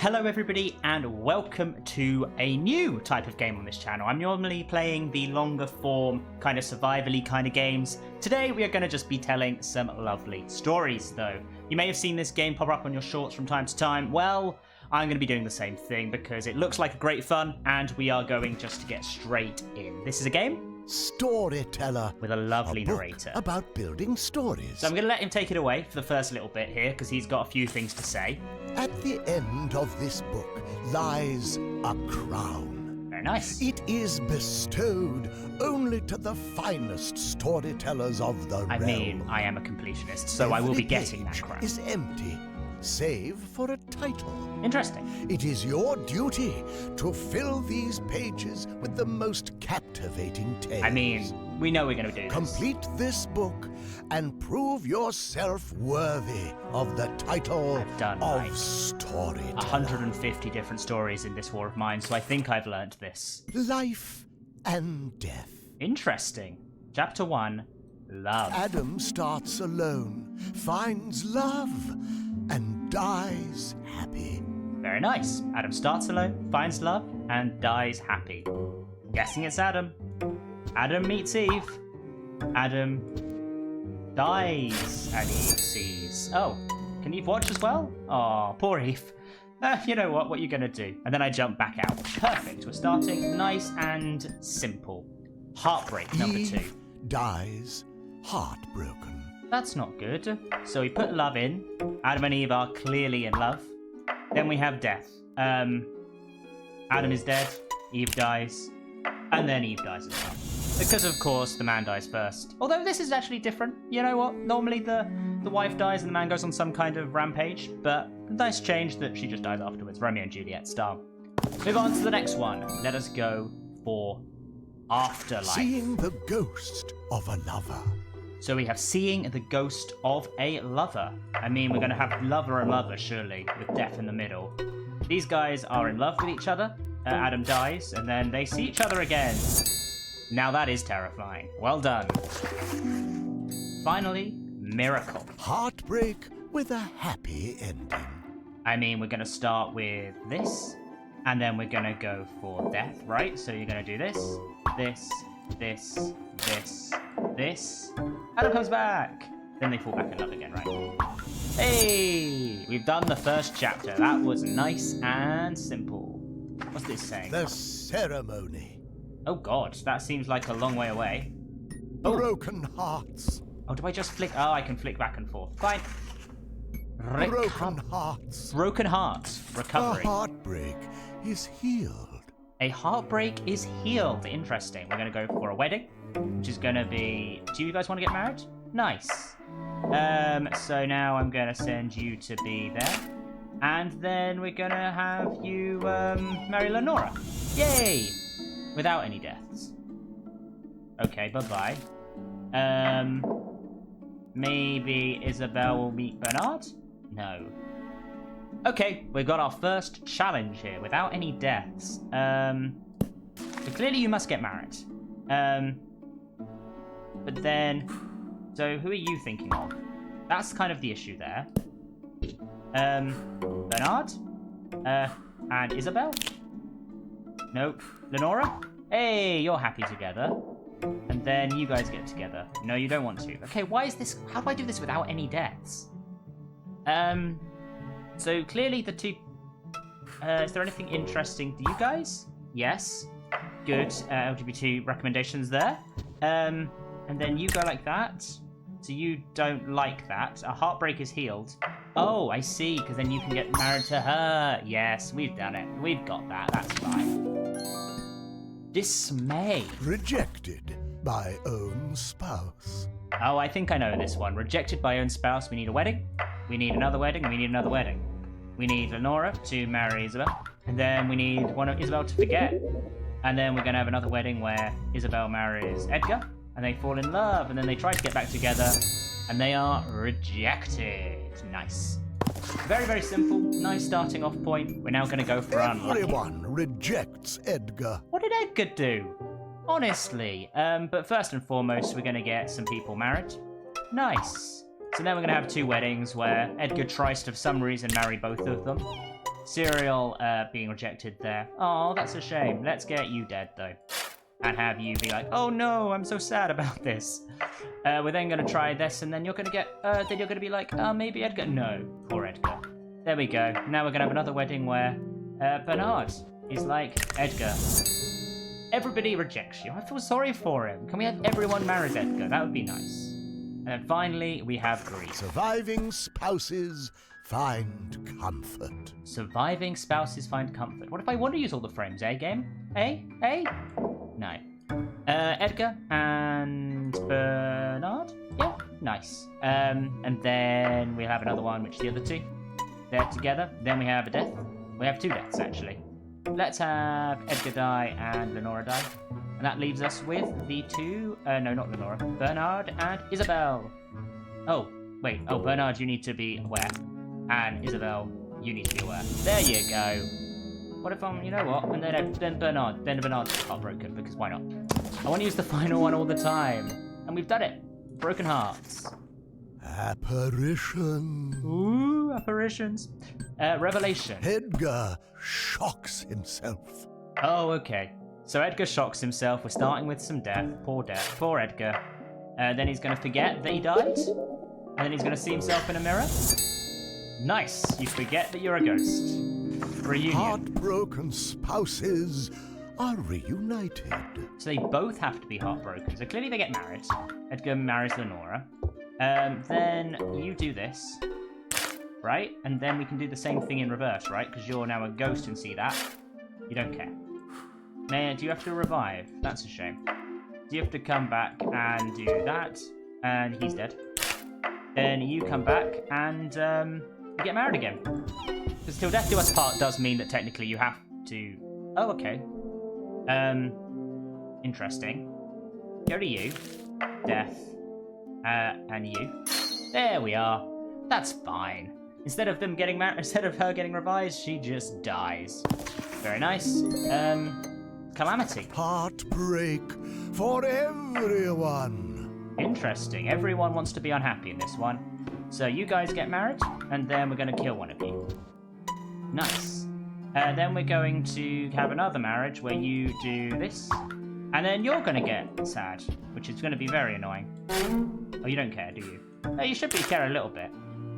Hello everybody and welcome to a new type of game on this channel. I'm normally playing the longer form, kind of survival-y kind of games. Today we are going to just be telling some lovely stories though. You may have seen this game pop up on your shorts from time to time. Well, I'm going to be doing the same thing because it looks like a great fun and we are going just to get straight in. This is a game Storyteller, with a lovely a book narrator about building stories. So I'm going to let him take it away for the first little bit here because he's got a few things to say. At the end of this book lies a crown. Very nice. It is bestowed only to the finest storytellers of the realm. I mean, I am a completionist, so I will be getting that page crown. is empty, save for a title. Interesting. It is your duty to fill these pages with the most captivating tales. I mean, we know we're going to do this. Complete this book and prove yourself worthy of the title I've done, of like, Storyteller. 150 different stories in this war of mine, so I think I've learnt this. Life and death. Interesting. Chapter 1, Love. Adam starts alone, finds love, and dies happy. Very nice. Adam starts alone, finds love, and dies happy. Guessing it's Adam. Adam meets Eve. Adam dies and Eve sees. Oh, can Eve watch as well? Oh, poor Eve. You know what are you going to do? And then I jump back out. Perfect. We're starting nice and simple. Heartbreak, number 2. Eve dies heartbroken. That's not good. So we put love in. Adam and Eve are clearly in love. Then we have death. Adam is dead. Eve dies. And then Eve dies as well. Because, of course, the man dies first. Although this is actually different. You know what? Normally the wife dies and the man goes on some kind of rampage. But nice change that she just dies afterwards. Romeo and Juliet style. Move on to the next one. Let us go for Afterlife. Seeing the ghost of a lover. So we have seeing the ghost of a lover. I mean, we're going to have lover and lover, surely, with death in the middle. These guys are in love with each other. Adam dies, and then they see each other again. Now that is terrifying. Well done. Finally, miracle. Heartbreak with a happy ending. I mean, we're going to start with this, and then we're going to go for death, right? So you're going to do this, this, this, this, this. Adam comes back. Then they fall back in love again, right? Hey! We've done the first chapter. That was nice and simple. What's this saying? The ceremony. Oh god, that seems like a long way away. Oh. Broken hearts. Oh, do I just flick? Oh, I can flick back and forth. Fine. Broken hearts. Broken hearts. Recovery. A heartbreak is healed. A heartbreak is healed. Interesting. We're going to go for a wedding, which is going to be... Do you guys want to get married? Nice. So now I'm going to send you to be there. And then we're going to have you marry Lenora. Yay! Without any deaths. Okay, bye-bye. Maybe Isabel will meet Bernard? No. Okay, we've got our first challenge here, without any deaths. So clearly you must get married. But then... So who are you thinking of? That's kind of the issue there. Bernard? And Isabel? Nope. Lenora? Hey, you're happy together. And then you guys get together. No, you don't want to. Okay, why is this... How do I do this without any deaths? So clearly the two... is there anything interesting to you guys? Yes. Good. LGBT recommendations there. And then you go like that. So you don't like that. A heartbreak is healed. Oh, I see, because then you can get married to her. Yes, we've done it. We've got that. That's fine. Dismay. Rejected by own spouse. Oh, I think I know this one. Rejected by own spouse. We need a wedding. We need another wedding. We need another wedding. We need Lenora to marry Isabel. And then we need one of Isabel to forget. And then we're going to have another wedding where Isabel marries Edgar. And they fall in love. And then they try to get back together. And they are rejected. Nice. Very, very simple. Nice starting off point. We're now going to go for unlucky. Everyone rejects Edgar. What did Edgar do? Honestly. But first and foremost, we're going to get some people married. Nice. So then we're going to have two weddings where Edgar tries to, for some reason, marry both of them. Serial being rejected there. Oh, that's a shame. Let's get you dead, though. And have you be like, oh no, I'm so sad about this. We're then going to try this, and then you're going to get, then you're going to be like, oh, maybe Edgar. No, poor Edgar. There we go. Now we're going to have another wedding where Bernard is like, Edgar, everybody rejects you. I feel sorry for him. Can we have everyone marry Edgar? That would be nice. And then finally, we have grief. Surviving spouses find comfort. Surviving spouses find comfort. What if I want to use all the frames, eh, game? Eh? Eh? No. Edgar and Bernard? Yeah, nice. And then we'll have another one, which is the other two. They're together. Then we have a death. We have 2 deaths, actually. Let's have Edgar die and Lenora die. And that leaves us with the 2... no, not Lenora. Bernard and Isabel. Oh, wait. Oh, Bernard, you need to be aware. And Isabel, you need to be aware. There you go. What if I'm... You know what? And then Bernard. Then Bernard's heartbroken, because why not? I want to use the final one all the time. And we've done it. Broken hearts. Apparition. Ooh, apparitions. Revelation. Edgar shocks himself. Oh, okay. So Edgar shocks himself. We're starting with some death. Poor death. Poor Edgar. Then he's going to forget that he died. And then he's going to see himself in a mirror. Nice. You forget that you're a ghost. Reunion. Heartbroken spouses are reunited. So they both have to be heartbroken. So clearly they get married. Edgar marries Lenora. Then you do this. Right? And then we can do the same thing in reverse, right? Because you're now a ghost and see that. You don't care. Now, do you have to revive? That's a shame. Do you have to come back and do that? And he's dead. Then you come back and you get married again. Because till death do us part does mean that technically you have to... Oh, okay. Interesting. Go to you. Death. And you. There we are. That's fine. Instead of them getting married, instead of her getting revised, she just dies. Very nice. Calamity. Heartbreak for everyone. Interesting. Everyone wants to be unhappy in this one. So you guys get married, and then we're going to kill one of you. Nice. Then we're going to have another marriage where you do this, and then you're going to get sad, which is going to be very annoying. Oh, you don't care, do you? Oh, you should be care a little bit.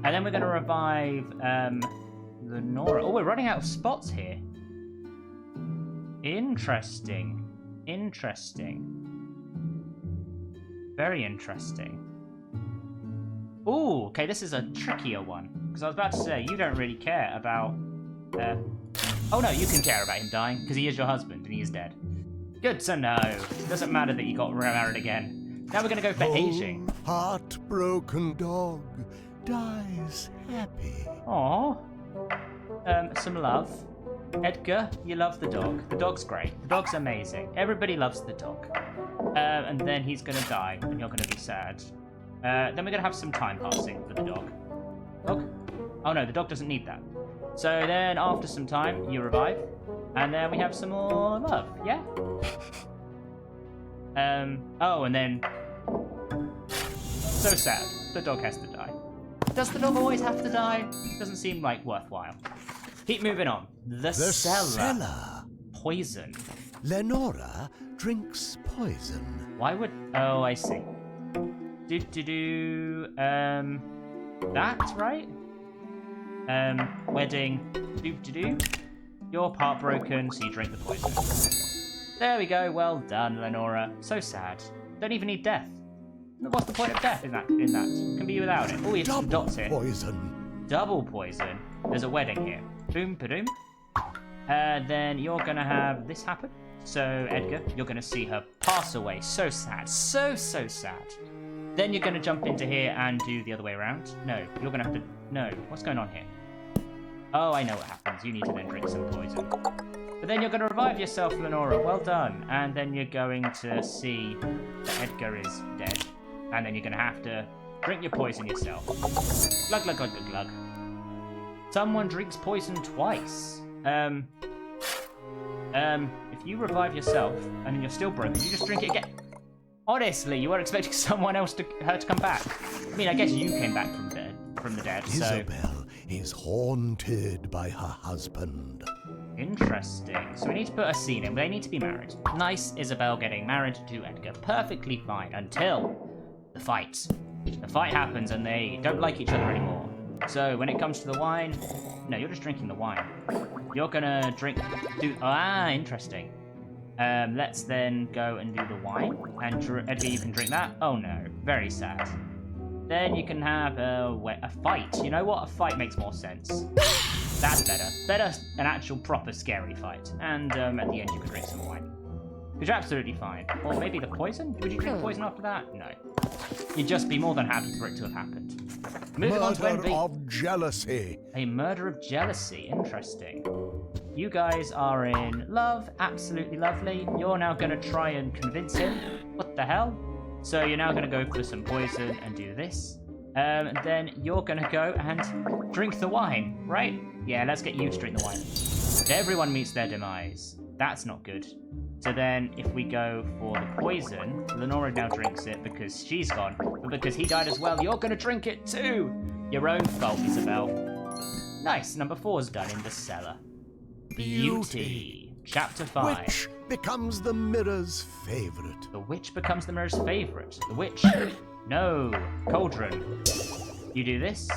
And then we're going to revive Lenora. Oh, we're running out of spots here. Interesting. Interesting. Very interesting. Ooh, okay, this is a trickier one. Because I was about to say, you don't really care about... Oh no, you can care about him dying, because he is your husband, and he is dead. Good to know. It doesn't matter that you got married again. Now we're going to go for aging. Heartbroken dog dies happy. Aww. Some love. Edgar, you love the dog. The dog's great. The dog's amazing. Everybody loves the dog. And then he's going to die, and you're going to be sad. Then we're going to have some time passing for the dog. Dog? Oh no, the dog doesn't need that. So then after some time, you revive. And then we have some more love, yeah? Oh, and then... So sad. The dog has to die. Does the dog always have to die? Doesn't seem like worthwhile. Keep moving on. The cellar. Poison. Lenora drinks poison. Why would... Oh, I see. That, right? Wedding. You're heartbroken, so you drink the poison. There we go. Well done, Lenora. So sad. Don't even need death. What's the point of death in that? Can be without it. Oh, we have some dots here. Poison. Double poison. There's a wedding here. Boom, ba-doom. Then you're going to have this happen. So, Edgar, you're going to see her pass away. So sad. So sad. Then you're going to jump into here and do the other way around. No, you're going to have to... No, what's going on here? Oh, I know what happens. You need to then drink some poison. But then you're going to revive yourself, Lenora. Well done. And then you're going to see that Edgar is dead. And then you're going to have to drink your poison yourself. Glug, glug, glug, glug, glug. Someone drinks poison twice. If you revive yourself and then you're still broken, you just drink it again. Honestly, you weren't expecting someone else her to come back. I mean, I guess you came back from the dead. So. Isabel is haunted by her husband. Interesting. So we need to put a scene in. They need to be married. Nice Isabel getting married to Edgar. Perfectly fine until the fight. The fight happens and they don't like each other anymore. So when it comes to the wine... No, you're just drinking the wine. You're gonna drink... interesting. Let's then go and do the wine. And Edgar, you can drink that. Oh no, very sad. Then you can have a fight. You know what? A fight makes more sense. That's better. Better an actual proper scary fight. And at the end you can drink some wine. Because you're absolutely fine. Or maybe the poison? Would you drink poison after that? No. You'd just be more than happy for it to have happened. Moving on to envy. Murder of jealousy. A murder of jealousy. Interesting. You guys are in love. Absolutely lovely. You're now going to try and convince him. What the hell? So you're now going to go for some poison and do this. And then you're going to go and drink the wine, right? Yeah, let's get you to drink the wine. Everyone meets their demise. That's not good. So then, if we go for the poison, Lenora now drinks it because she's gone. But because he died as well, you're going to drink it too! Your own fault, Isabel. Nice, number 4's done in the cellar. Beauty. Chapter 5. Which becomes the mirror's favorite. The witch becomes the mirror's favorite. The witch? No. Cauldron. You do this.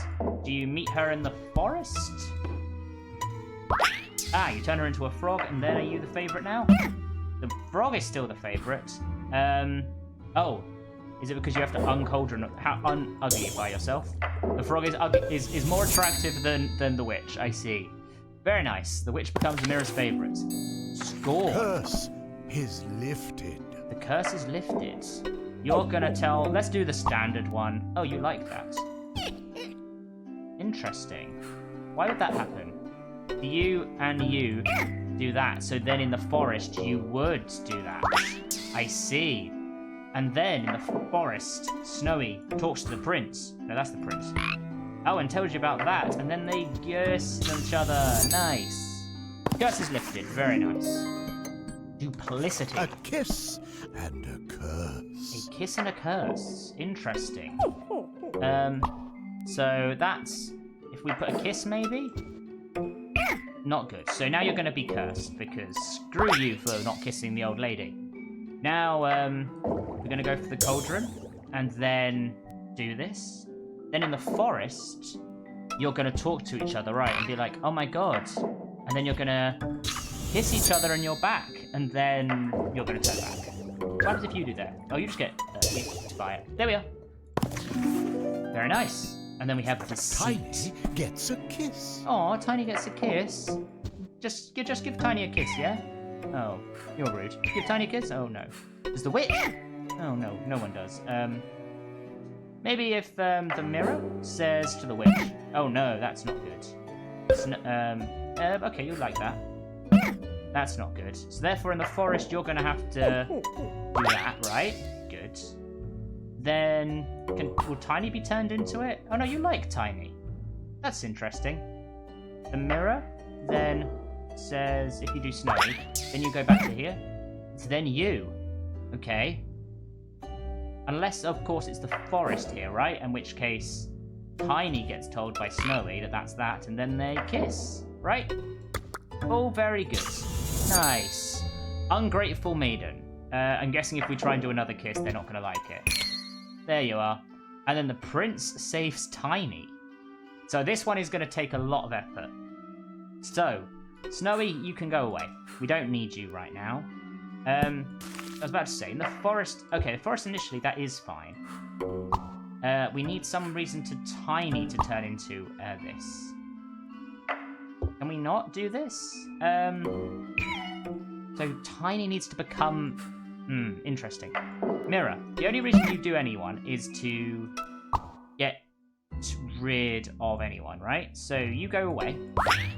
Do you meet her in the forest? You turn her into a frog, and then are you the favorite now? The frog is still the favorite. Oh. Is it because you have to un-uglify yourself? The frog is more attractive than the witch, I see. Very nice. The witch becomes the mirror's favorite. Score. Curse is lifted. The curse is lifted. You're gonna tell... Let's do the standard one. Oh, you like that. Interesting. Why would that happen? You and you do that. So then in the forest, you would do that. I see. And then in the forest, Snowy talks to the prince. No, that's the prince. Oh, and tells you about that. And then they kiss each other. Nice. Curse is lifted. Very nice. Duplicity. A kiss and a curse. A kiss and a curse. Interesting. So that's... If we put a kiss, maybe? Not good. So now you're going to be cursed, because screw you for not kissing the old lady. Now, we're going to go for the cauldron, and then do this. Then in the forest, you're going to talk to each other, right? And be like, oh my god. And then you're going to kiss each other and you're back. And then you're going to turn back. What happens if you do that? Oh, you just get hit by it. There we are. Very nice. And then we have deceit. Tiny gets a kiss. Oh, Tiny gets a kiss. Just give Tiny a kiss, yeah? Oh, you're rude. Give Tiny a kiss? Oh no. Does the witch? Oh no, no one does. Maybe if the mirror says to the witch. Oh no, that's not good. Okay, you like that. That's not good. So therefore, in the forest, you're gonna have to do that, right? Good. Then, will Tiny be turned into it? Oh no, you like Tiny. That's interesting. The mirror then says, if you do Snowy, then you go back to here. It's then you. Okay. Unless, of course, it's the forest here, right? In which case, Tiny gets told by Snowy that that's that, and then they kiss, right? Oh, very good. Nice. Ungrateful maiden. I'm guessing if we try and do another kiss, they're not going to like it. There you are. And then the prince saves Tiny. So this one is going to take a lot of effort. So, Snowy, you can go away. We don't need you right now. I was about to say, in the forest... Okay, the forest initially, that is fine. We need some reason to Tiny to turn into this. Can we not do this? So Tiny needs to become... interesting. Mirror. The only reason you do anyone is to get rid of anyone, right? So you go away,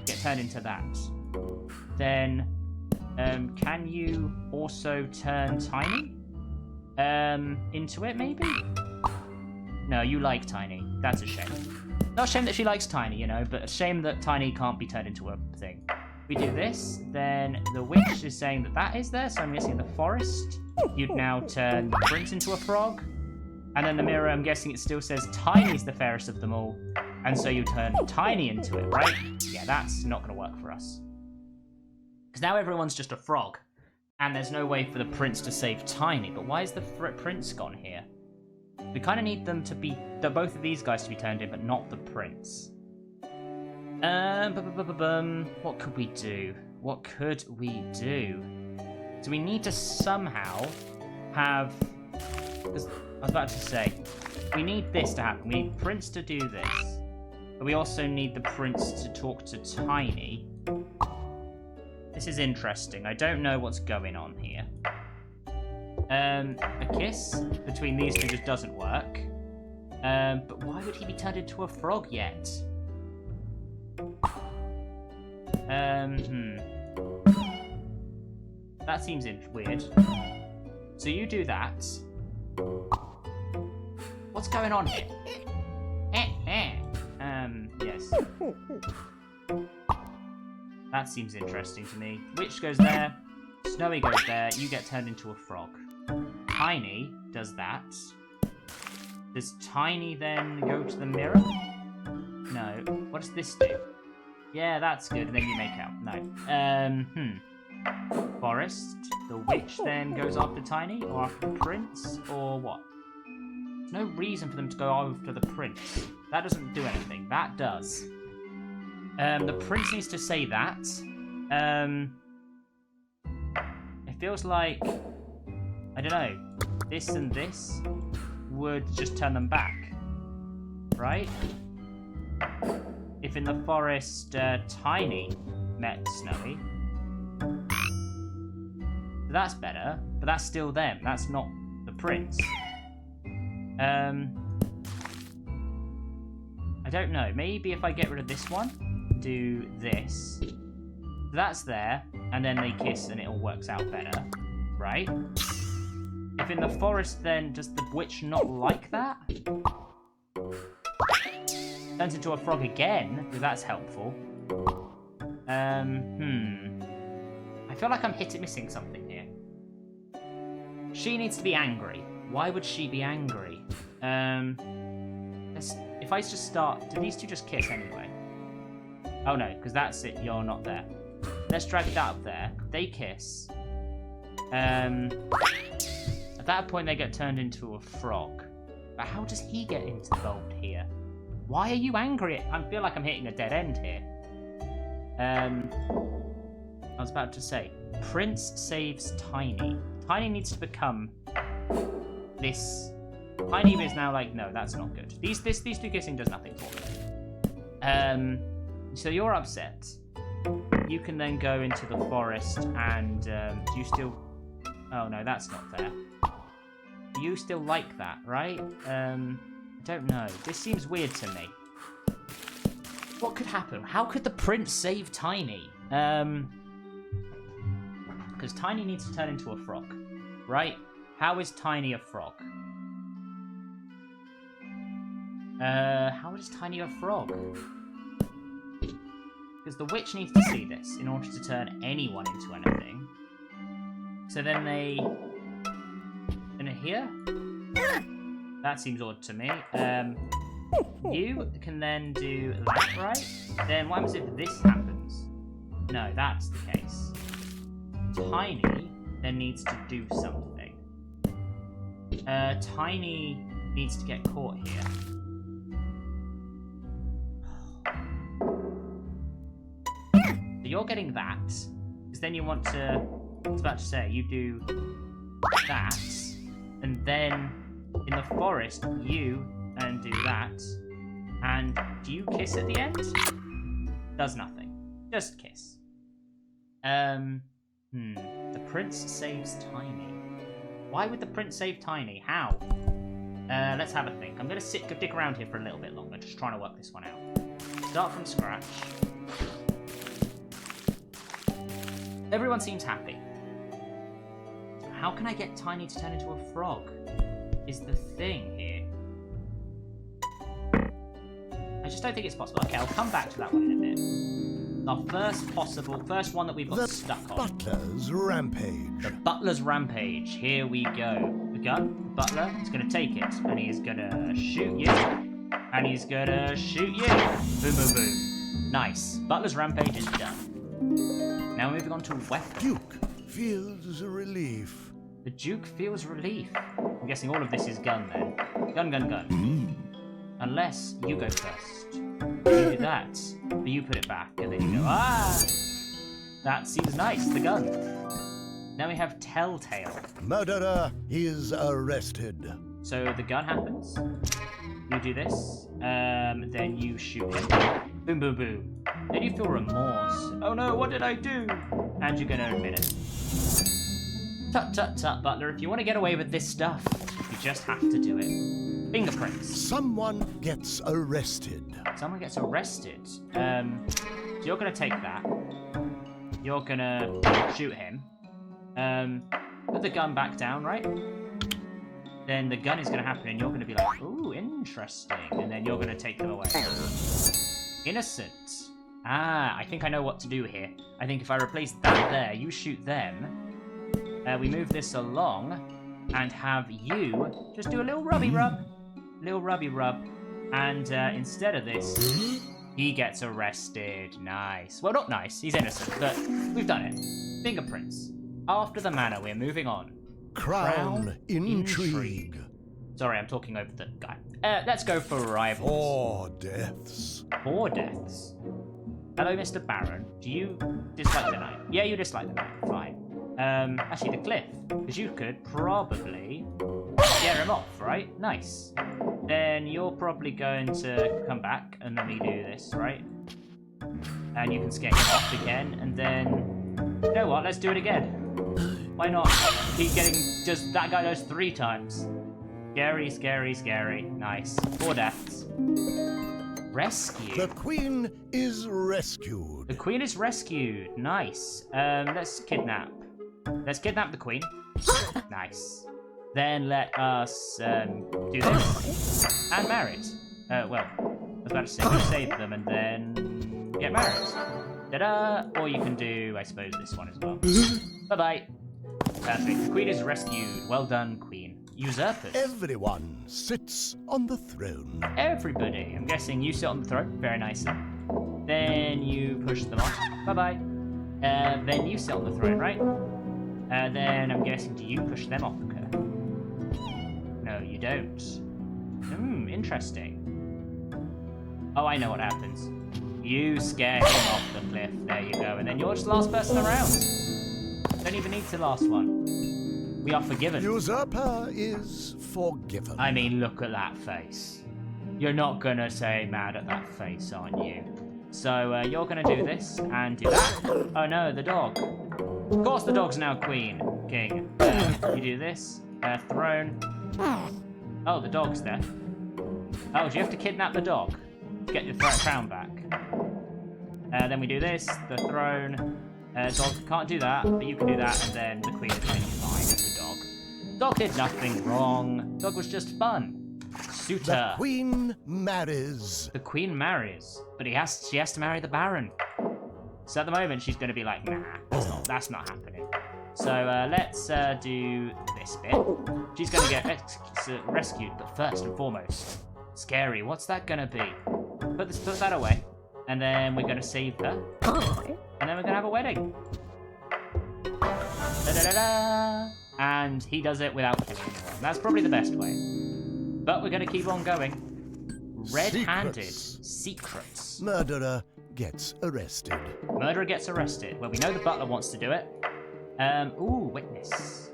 get turned into that. Then, can you also turn Tiny into it, maybe? No, you like Tiny. That's a shame. Not a shame that she likes Tiny, you know, but a shame that Tiny can't be turned into a thing. We do this, then the witch is saying that that is there, so I'm guessing in the forest. You'd now turn the prince into a frog. And then the mirror, I'm guessing it still says Tiny's the fairest of them all. And so you turn Tiny into it, right? Yeah, that's not going to work for us. Because now everyone's just a frog. And there's no way for the prince to save Tiny. But why is the prince gone here? We kind of need them to be... both of these guys to be turned in, but not the prince. What could we do? What could we do? So we need to somehow have... Because I was about to say, we need this to happen. We need Prince to do this. But we also need the Prince to talk to Tiny. This is interesting. I don't know what's going on here. A kiss between these two just doesn't work. But why would he be turned into a frog yet? That seems weird. So you do that. What's going on here? Yes. That seems interesting to me. Witch goes there. Snowy goes there. You get turned into a frog. Tiny does that. Does Tiny then go to the mirror? No. What does this do? Yeah, that's good. And then you make out. No. Forest. The witch then goes after Tiny, or after the prince, or what? There's no reason for them to go after the prince. That doesn't do anything. That does. The prince needs to say that. It feels like, I don't know, this and this would just turn them back, right? If in the forest Tiny met Snowy, that's better, but that's still them. That's not the prince. I don't know. Maybe if I get rid of this one, do this. That's there, and then they kiss and it all works out better, right? If in the forest, then does the witch not like that? Turns into a frog again, because that's helpful. I feel like I'm missing something here. She needs to be angry. Why would she be angry? If I just start... Do these two just kiss anyway? Oh no, because that's it. You're not there. Let's drag that up there. They kiss. At that point, they get turned into a frog. But how does he get involved here? Why are you angry? I feel like I'm hitting a dead end here. I was about to say, Prince saves Tiny. Tiny needs to become this. Tiny is now like, no, that's not good. These two kissing does nothing for me. So you're upset. You can then go into the forest and do you still? Oh no, that's not fair. You still like that, right? I don't know. This seems weird to me. What could happen? How could the prince save Tiny? Because Tiny needs to turn into a frog, right? How is Tiny a frog? How is Tiny a frog? Because the witch needs to see this in order to turn anyone into anything. So then they... In here? That seems odd to me. You can then do that, right? Then what happens if this happens? No, that's the case. Tiny then needs to do something. Tiny needs to get caught here. So you're getting that, because then you want to... I was about to say, you do that, and then in the forest, you do that, and do you kiss at the end? Does nothing. Just kiss. The prince saves Tiny. Why would the prince save Tiny? How? Let's have a think. I'm going to dig around here for a little bit longer, just trying to work this one out. Start from scratch. Everyone seems happy. How can I get Tiny to turn into a frog? Is the thing here. I just don't think it's possible. Okay, I'll come back to that one in a bit. Our first one that we've got stuck on. Butler's Rampage. The Butler's Rampage. Here we go. The gun, the butler, is going to take it, and he is going to shoot you. And he's gonna shoot you. Boom, boom, boom. Nice. Butler's rampage is done. Now moving on to weapons. Duke feels relief. The Duke feels relief. I'm guessing all of this is gun then. Gun, gun, gun. Unless you go first. You do that, but you put it back, and then you go, ah! That seems nice, the gun. Now we have Telltale. Murderer is arrested. So the gun happens. You do this. Then you shoot him. Boom, boom, boom. Then you feel remorse. Oh no, what did I do? And you're gonna admit it. Tut, tut, tut, Butler. If you want to get away with this stuff, you just have to do it. Fingerprints. Someone gets arrested. Someone gets arrested. So you're gonna take that. You're gonna shoot him. Put the gun back down, right? Then the gun is gonna happen and you're gonna be like, ooh, interesting. And then you're gonna take them away. Innocent. Ah, I think I know what to do here. I think if I replace that there, you shoot them. We move this along and have you just do a little rubby rub. Little rubby rub. And instead of this, he gets arrested. Nice. Well, not nice. He's innocent, but we've done it. Fingerprints. After the manor, we're moving on. Crown intrigue. Sorry, I'm talking over the guy. Let's go for rivals. 4 deaths. 4 deaths. Hello, Mr. Baron. Do you dislike the knight? Yeah, you dislike the knight. Fine. Actually, the cliff. Because you could probably scare him off, right? Nice. Then you're probably going to come back and let me do this, right? And you can scare him off again, and then... You know what? Let's do it again. Why not? Keep getting... Just that guy does 3 times. Scary, scary, scary. Nice. 4 deaths. Rescue. The queen is rescued. The queen is rescued. Nice. Let's kidnap. Let's kidnap the queen. Nice. Then let us do this and marry it. Well, I was about to say we save them and then get married. Ta-da! Or you can do, I suppose, this one as well. Bye-bye. Perfect. The queen is rescued. Well done, queen. Usurpers. Everyone sits on the throne. Everybody. I'm guessing you sit on the throne. Very nicely. Then you push them off. Bye-bye. Then you sit on the throne, right? Then I'm guessing, do you push them off the cliff? No, you don't. Interesting. Oh, I know what happens. You scare him off the cliff. There you go. And then you're just the last person around. Don't even need the last one. We are forgiven. Usurper is forgiven. I mean, look at that face. You're not gonna say mad at that face, aren't you? So you're gonna do this and do that. Oh no, the dog. Of course the dog's now king. You do this. Throne. Oh, the dog's there. Oh, do you have to kidnap the dog to get your crown back? Then we do this. The throne. Dog can't do that, but you can do that, and then the queen is going to be fine with the dog. Dog did nothing wrong. Dog was just fun. Suitor. The queen marries. The queen marries, but she has to marry the baron. So at the moment, she's going to be like, nah, that's not happening. So let's do this bit. She's going to get rescued, but first and foremost, scary. What's that going to be? Put that away, and then we're going to save her, and then we're going to have a wedding. Da-da-da-da. And he does it without killing anyone. That's probably the best way. But we're going to keep on going. Red-handed. Secrets. Murderer gets arrested. Murderer gets arrested. Well, we know the butler wants to do it. Ooh, witness.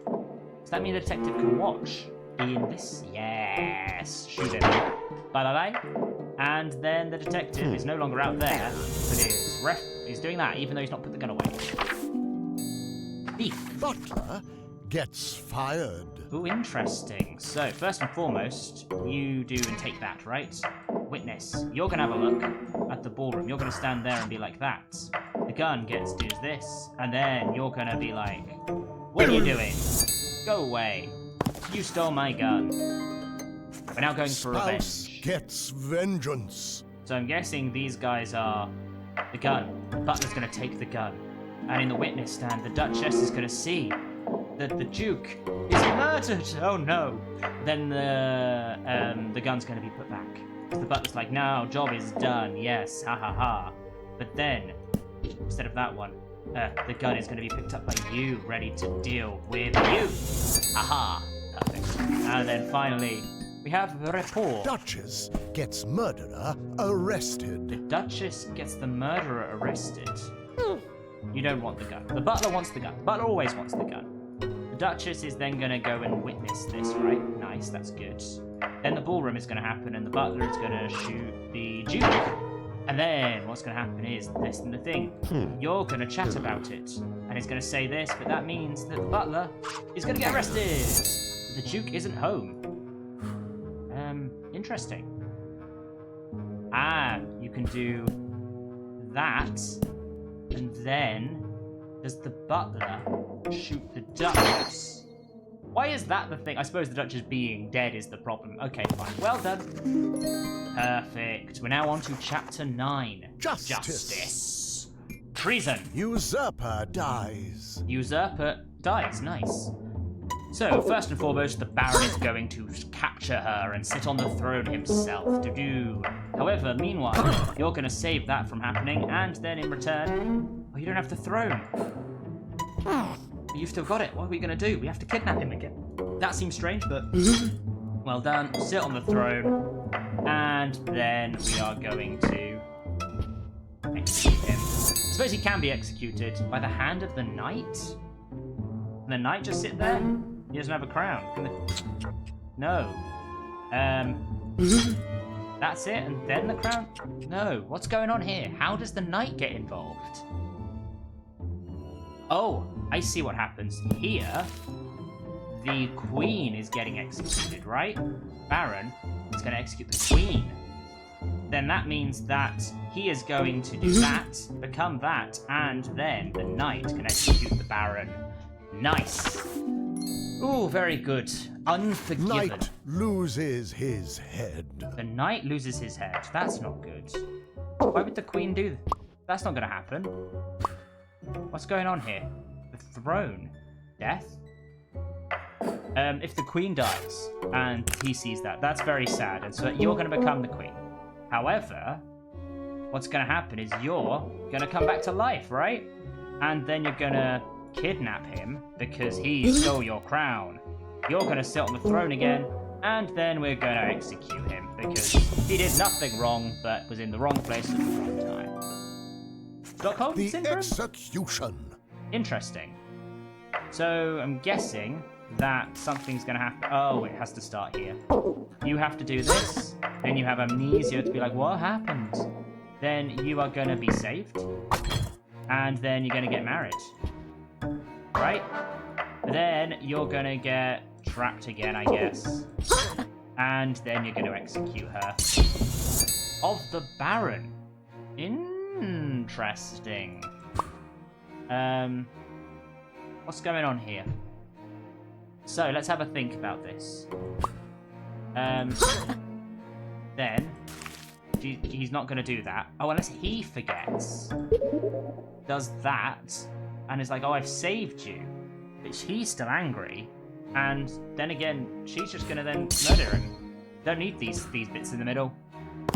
Does that mean the detective can watch in this? Yes. Shoot him. Bye-bye-bye. And then the detective is no longer out there, but is doing that, even though he's not put the gun away. Thief. Butler gets fired. Ooh, interesting. So, first and foremost, you do and take that, right? Witness. You're going to have a look at the ballroom. You're going to stand there and be like that. The gun does this, and then you're going to be like, what are you doing? Go away. You stole my gun. We're now going for revenge. Gets vengeance. So I'm guessing these guys are the gun. The butler's going to take the gun. And in the witness stand, the Duchess is going to see that the Duke is murdered. Oh no. Then the gun's going to be put back. The the butler's like, no, job is done. Yes, ha ha ha. But then, instead of that one, the gun is going to be picked up by you, ready to deal with you. Aha. Perfect. And then finally, we have the report. Duchess gets murderer arrested. The Duchess gets the murderer arrested. You don't want the gun. The butler wants the gun. The butler always wants the gun. The Duchess is then going to go and witness this, right? Nice, that's good. Then the ballroom is going to happen, and the butler is going to shoot the Duke. And then what's going to happen is this and the thing. You're going to chat about it. And he's going to say this, but that means that the butler is going to get arrested. The Duke isn't home. Interesting. And you can do that. And then does the butler shoot the Duchess? Why is that the thing? I suppose the Duchess being dead is the problem. Okay, fine. Well done. Perfect. We're now on to chapter 9. Justice. Treason. Usurper dies. Usurper dies. Nice. So, first and foremost, the Baron is going to capture her and sit on the throne himself. However, meanwhile, you're going to save that from happening, and then in return, oh, you don't have the throne. You've still got it. What are we going to do? We have to kidnap him again. That seems strange, but well done. Sit on the throne, and then we are going to execute him. I suppose he can be executed by the hand of the knight. Can the knight just sit there? He doesn't have a crown. No. That's it, and then the crown? No. What's going on here? How does the knight get involved? Oh, I see what happens. Here, the queen is getting executed, right? Baron is going to execute the queen. Then that means that he is going to do that, become that, and then the knight can execute the Baron. Nice. Ooh, very good. Unforgiven. Knight loses his head. The knight loses his head. That's not good. Why would the queen do that? That's not going to happen. What's going on here? The throne. Death? If the queen dies and he sees that, that's very sad. And so you're going to become the queen. However, what's going to happen is you're going to come back to life, right? And then you're going to kidnap him because he stole your crown. You're going to sit on the throne again, and then we're going to execute him because he did nothing wrong but was in the wrong place at the wrong time. Stockholm The syndrome? execution. Interesting. So I'm guessing that something's going to happen. Oh, it has to start here. You have to do this, then you have amnesia to be like, what happened? Then you are going to be saved, and then you're going to get married. Right? Then you're going to get trapped again, I guess. And then you're going to execute her. Of the Baron. Interesting. What's going on here? So, let's have a think about this. Then, he's not going to do that. Oh, unless he forgets. Does that, and is like, oh, I've saved you. But he's still angry. And then again, she's just going to then murder him. Don't need these bits in the middle.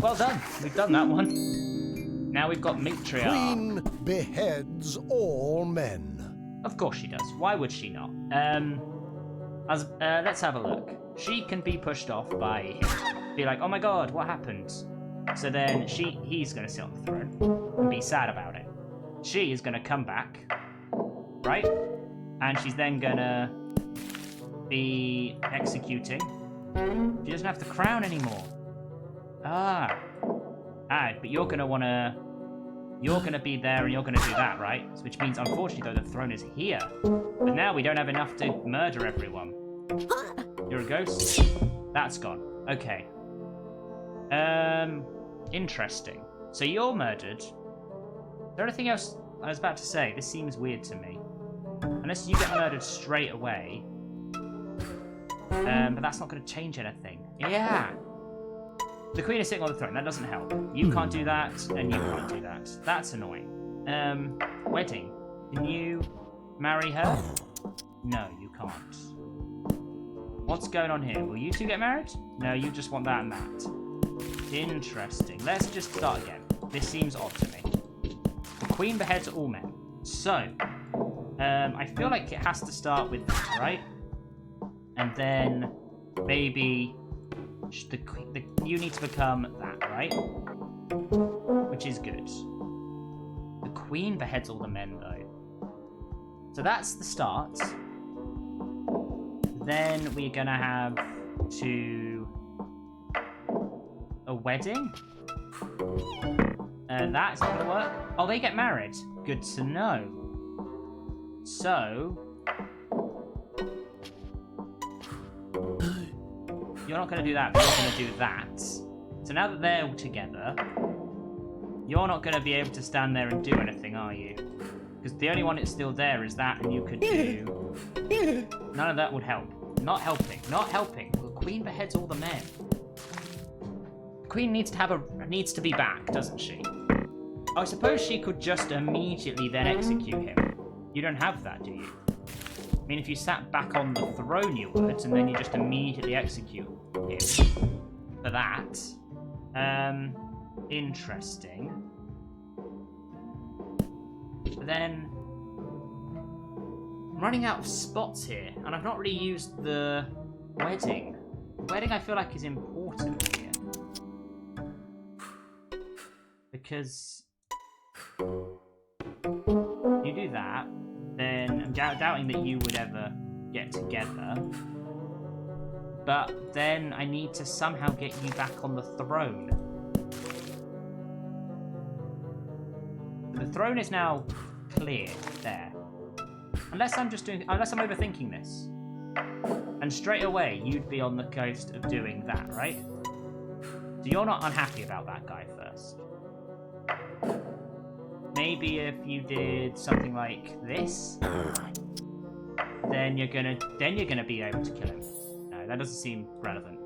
Well done. We've done that one. Now we've got matriarch. Queen beheads all men. Of course she does. Why would she not? Let's have a look. She can be pushed off by him. Be like, oh my god, what happened? So then he's going to sit on the throne and be sad about it. She is going to come back, right? And she's then going to be executing. She doesn't have the crown anymore. But you're going to want to... You're going to be there and you're going to do that, right? Which means, unfortunately, though, the throne is here. But now we don't have enough to murder everyone. You're a ghost? That's gone. Okay. Interesting. So you're murdered. Is there anything else I was about to say? This seems weird to me. Unless you get murdered straight away. But that's not going to change anything. Yeah. The queen is sitting on the throne. That doesn't help. You can't do that, and you can't do that. That's annoying. Wedding. Can you marry her? No, you can't. What's going on here? Will you two get married? No, you just want that and that. Interesting. Let's just start again. This seems odd to me. The queen beheads all men. So, I feel like it has to start with that, right? And then maybe you need to become that, right? Which is good. The queen beheads all the men, though. So that's the start. Then we're gonna have a wedding. That's not gonna work. Oh, they get married. Good to know. So you're not gonna do that, but you're gonna do that. So now that they're all together, you're not gonna be able to stand there and do anything, are you? Because the only one that's still there is that, and you could do... None of that would help. Not helping. Not helping. The queen beheads all the men. The queen needs to be back, doesn't she? I suppose she could just immediately then execute him. You don't have that, do you? I mean, if you sat back on the throne, you would, and then you just immediately execute him for that. Interesting. But then I'm running out of spots here, and I've not really used the wedding. The wedding I feel like is important here. Because you do that, then I'm doubting that you would ever get together. But then I need to somehow get you back on the throne. The throne is now clear there. Unless I'm overthinking this. And straight away, you'd be on the coast of doing that, right? So you're not unhappy about that guy first. Maybe if you did something like this, then you're gonna be able to kill him. No, that doesn't seem relevant.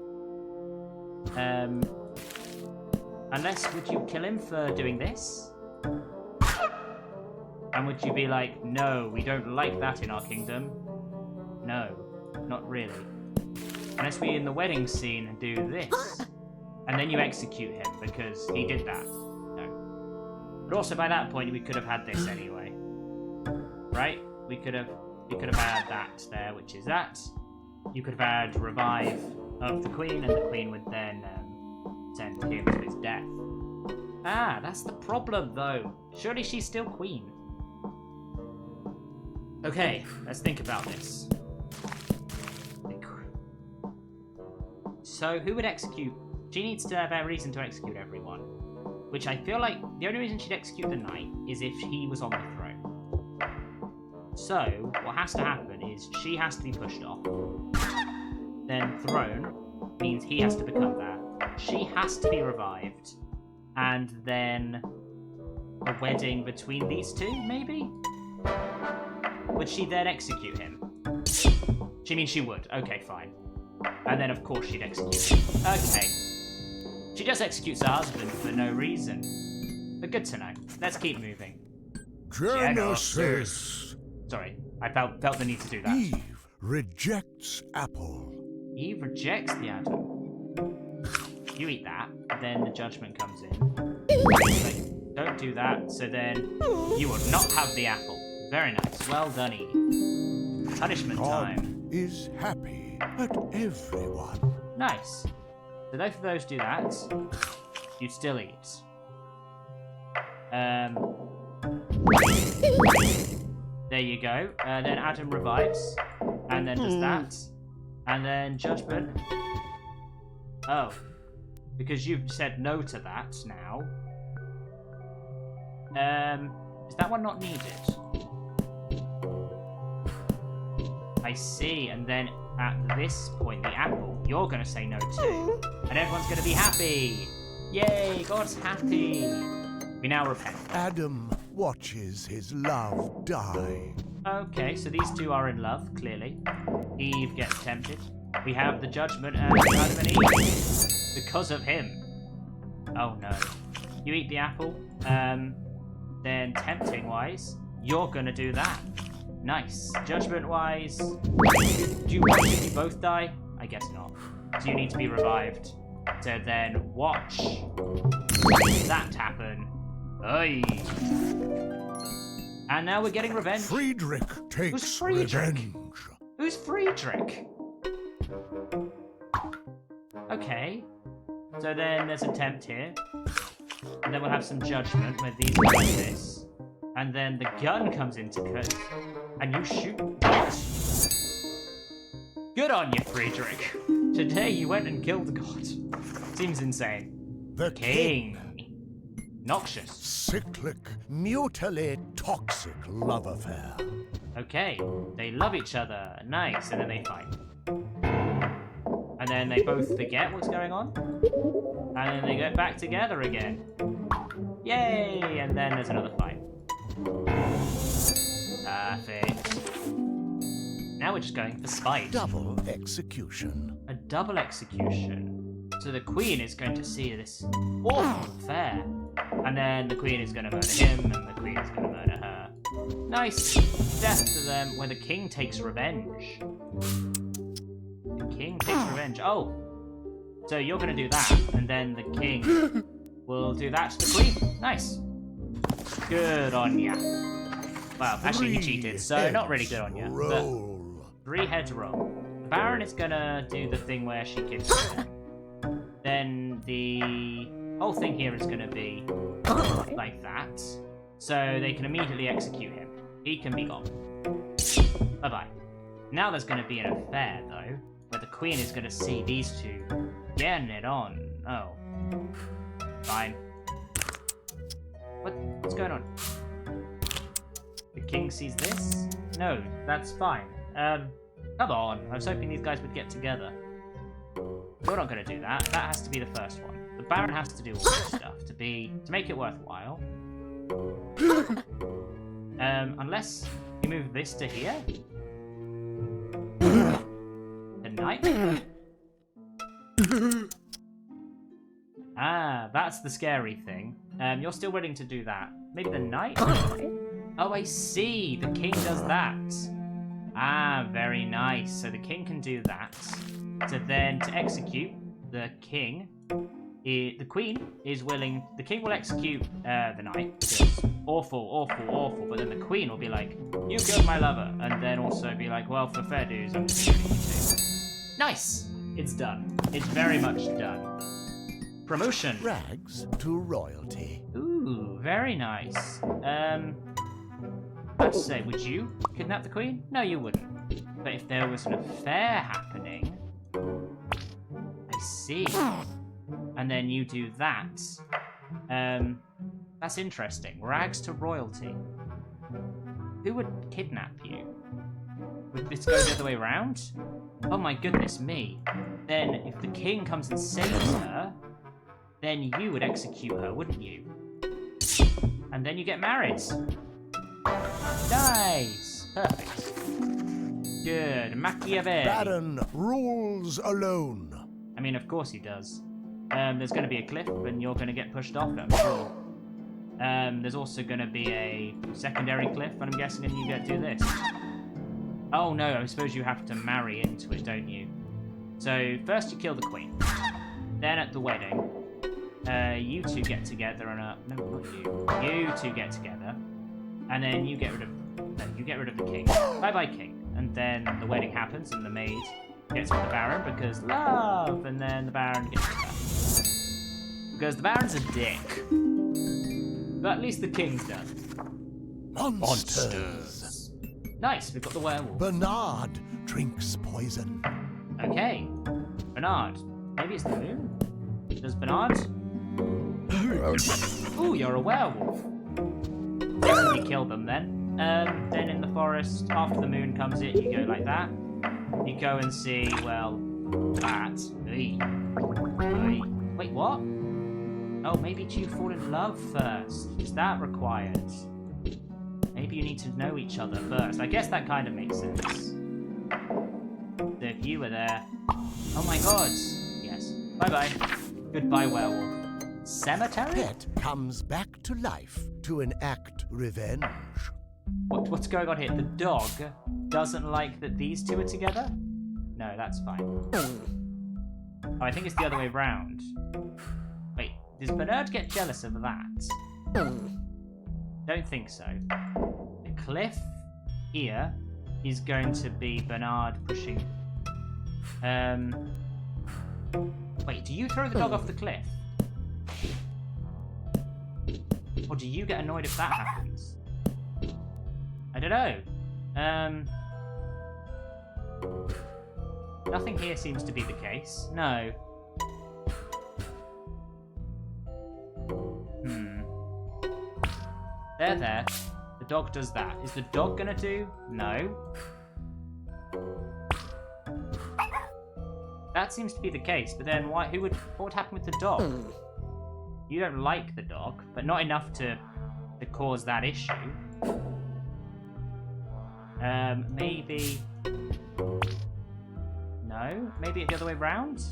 Unless, would you kill him for doing this? And would you be like, no, we don't like that in our kingdom? No, not really. Unless we, in the wedding scene, do this. And then you execute him because he did that. No. But also by that point, we could have had this anyway. Right? We could have had that there, which is that. You could have had revive of the queen, and the queen would then send him to his death. Ah, that's the problem, though. Surely she's still queen. Okay, let's think about this. So, who would execute? She needs to have a reason to execute everyone. Which I feel like the only reason she'd execute the knight is if he was on the throne. So, what has to happen is she has to be pushed off. Then throne means he has to become that. She has to be revived. And then a wedding between these two, maybe? Would she then execute him? She means she would. Okay, fine. And then, of course, she'd execute him. Okay. She just executes her husband for no reason. But good to know. Let's keep moving. Genesis. Sorry, I felt the need to do that. Eve rejects apple. Eve rejects the Adam. You eat that, then the judgment comes in. Like, don't do that, so then you will not have the apple. Very nice. Well done, Eve. Punishment time. God is happy at everyone. Nice. So both of those do that. You'd still eat. There you go. Then Adam revives. And then does that. And then judgment. Oh. Because you've said no to that now. Is that one not needed? I see, and then at this point, the apple, you're going to say no too. And everyone's going to be happy. Yay, God's happy. We now repent. Adam watches his love die. Okay, so these two are in love, clearly. Eve gets tempted. We have the judgment and Adam and Eve. Because of him. Oh no. You eat the apple. Then tempting-wise, you're going to do that. Nice. Judgment-wise, do you want to both die? I guess not. So you need to be revived. So then watch that happen. Oy. And now we're getting revenge. Friedrich takes Who's Friedrich? revenge. Who's Friedrich? Okay. So then there's a tempt here. And then we'll have some judgment where these are like this. And then the gun comes into cut. And you shoot. What? Good on you, Friedrich. Today you went and killed the god. Seems insane. The King. Noxious. Cyclic, mutually toxic love affair. Okay. They love each other. Nice. And then they fight. And then they both forget what's going on. And then they get back together again. Yay! And then there's another fight. Perfect. Now we're just going for spite. Double execution. A double execution. So the queen is going to see this awful affair. And then the queen is going to murder him, and the queen is going to murder her. Nice death to them, where the king takes revenge. The king takes revenge. Oh! So you're going to do that, and then the king will do that to the queen. Nice. Good on ya. Well, actually he cheated, so not really good on ya. Roll. But 3 heads roll. The Baron is going to do the thing where she kidnaps him. Then the whole thing here is going to be like that. So they can immediately execute him. He can be gone. Bye-bye. Now there's going to be an affair, though, where the queen is going to see these two getting it on. Oh. Fine. What's going on? The king sees this? No, that's fine. Come on. I was hoping these guys would get together. You're not going to do that. That has to be the first one. The Baron has to do all this stuff to make it worthwhile. Unless you move this to here. The knight? Ah, that's the scary thing. You're still willing to do that. Maybe the knight? Oh, I see. The king does that. Ah, very nice. So the king can do that. So then to execute the king, the queen is willing. The king will execute the knight. Because awful, awful, awful. But then the queen will be like, "You killed my lover," and then also be like, "Well, for fair dues, I'm just killing you too." Nice. It's done. It's very much done. Promotion. Rags to royalty. Ooh, very nice. I'd say, would you kidnap the queen? No, you wouldn't. But if there was an affair happening, I see. And then you do that. That's interesting. Rags to royalty. Who would kidnap you? Would this go the other way around? Oh my goodness me. Then if the king comes and saves her, then you would execute her, wouldn't you? And then you get married. Nice. Perfect. Good. Machiavelli. Baron rules alone. I mean, of course he does. There's going to be a cliff, and you're going to get pushed off it, I'm sure. There's also going to be a secondary cliff, and I'm guessing you get to do this. Oh no, I suppose you have to marry into it, don't you? So, first you kill the queen. Then at the wedding, you two get together on a... No, not you. You two get together. And then you get rid of... No, you get rid of the king. Bye-bye, king. And then the wedding happens, and the maid gets with the Baron because love! And then the Baron gets with her. Because the Baron's a dick. But at least the king's done. Monsters. Nice, we've got the werewolf. Bernard drinks poison. Okay. Bernard. Maybe it's the moon? Does Bernard? Ooh, you're a werewolf. Definitely kill them then. Then in the forest, after the moon comes in, you go like that. You go and see, well, that. Wait, what? Oh, maybe you fall in love first. Is that required? Maybe you need to know each other first. I guess that kind of makes sense. So if you were there... Oh my god. Yes. Bye-bye. Goodbye, werewolf. Cemetery? Pet comes back to life to enact revenge. What's going on here? The dog doesn't like that these two are together? No, that's fine. Oh, I think it's the other way round. Wait, does Bernard get jealous of that? Don't think so. The cliff here is going to be Bernard pushing. Wait, do you throw the dog off the cliff? Or do you get annoyed if that happens? I don't know. Nothing here seems to be the case. No. There. The dog does that. Is the dog gonna do? No. That seems to be the case, but then what would happen with the dog? You don't like the dog, but not enough to cause that issue. Maybe... No? Maybe the other way round?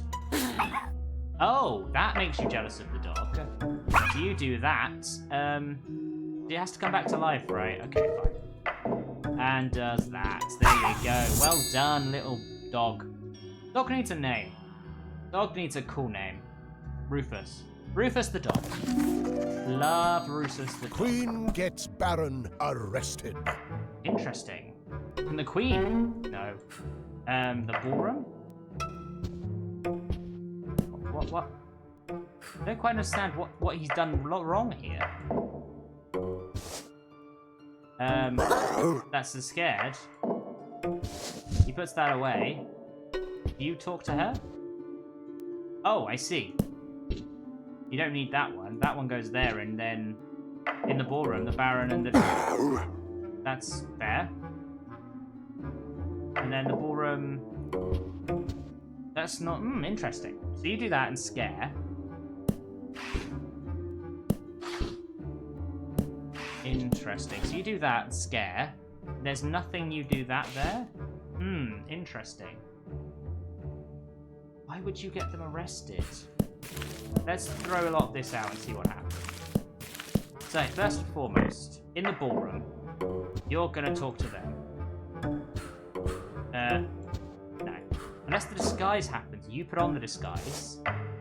Oh, that makes you jealous of the dog. So you do that. It has to come back to life, right? Okay, fine. And does that. There you go. Well done, little dog. Dog needs a name. Dog needs a cool name. Rufus. Rufus the dog. Love Rufus the dog. Queen gets Baron arrested. Interesting. And the Queen? No. The ballroom? What? I don't quite understand what he's done wrong here. That's scared. He puts that away. Do you talk to her? Oh, I see. You don't need that one. That one goes there, and then in the ballroom, the Baron and the... That's fair. And then the ballroom... That's not... interesting. So you do that and scare. Interesting. So you do that and scare. There's nothing you do that there? Interesting. Why would you get them arrested? Let's throw a lot of this out and see what happens. So, first and foremost, in the ballroom, you're going to talk to them. No. Unless the disguise happens, you put on the disguise,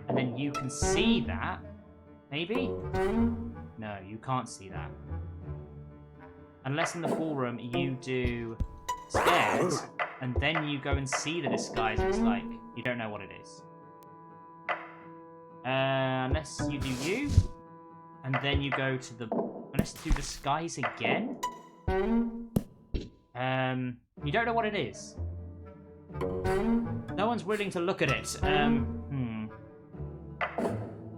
and then you can see that. Maybe? No, you can't see that. Unless in the ballroom you do scared, and then you go and see the disguise, it's like, you don't know what it is. Unless you do you, and then you go to the... Unless you do disguise again? You don't know what it is. No one's willing to look at it. In